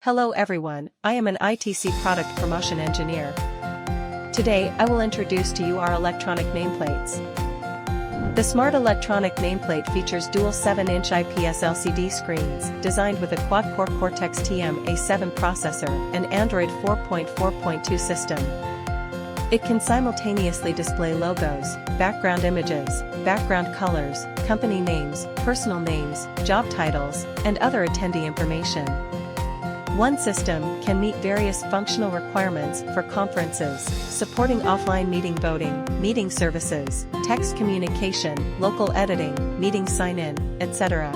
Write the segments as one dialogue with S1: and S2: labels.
S1: Hello everyone, I am an ITC product promotion engineer. Today I will introduce to you our electronic nameplates. The smart electronic nameplate features dual 7-inch IPS LCD screens designed with a quad-core Cortex-M A7 processor and Android 4.4.2 system. It can simultaneously display logos, background images, background colors, company names, personal names, job titles, and other attendee information. One system can meet various functional requirements for conferences, supporting offline meeting voting, meeting services, text communication, local editing, meeting sign-in, etc.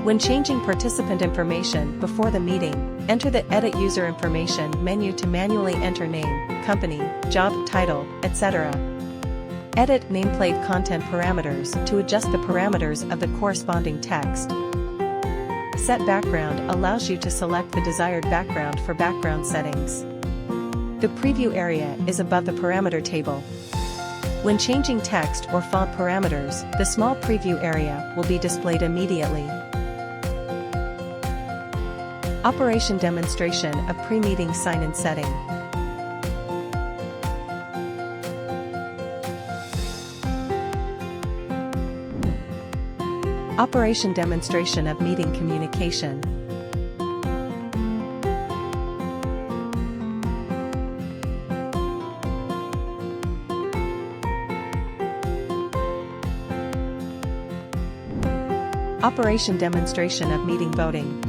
S1: When changing participant information before the meeting, enter the Edit User Information menu to manually enter name, company, job title, etc. Edit nameplate content parameters to adjust the parameters of the corresponding text. Set background allows you to select the desired background for background settings. The preview area is above the parameter table. When changing text or font parameters, the small preview area will be displayed immediately. Operation demonstration of pre-meeting sign-in setting. Operation demonstration of meeting communication. Operation demonstration of meeting voting.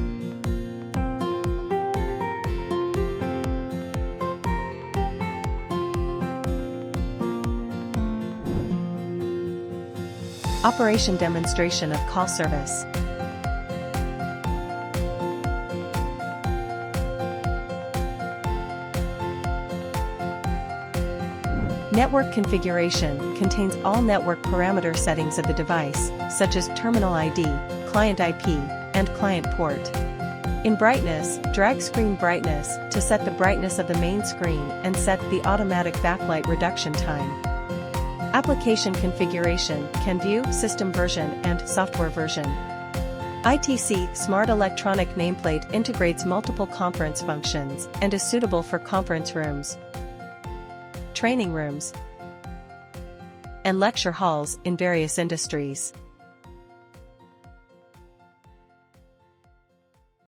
S1: Operation demonstration of call service. Network configuration contains all network parameter settings of the device, such as terminal ID, client IP, and client port. In brightness, drag screen brightness to set the brightness of the main screen and set the automatic backlight reduction time. Application configuration can view system version and software version. ITC Smart Electronic Nameplate integrates multiple conference functions and is suitable for conference rooms, training rooms, and lecture halls in various industries.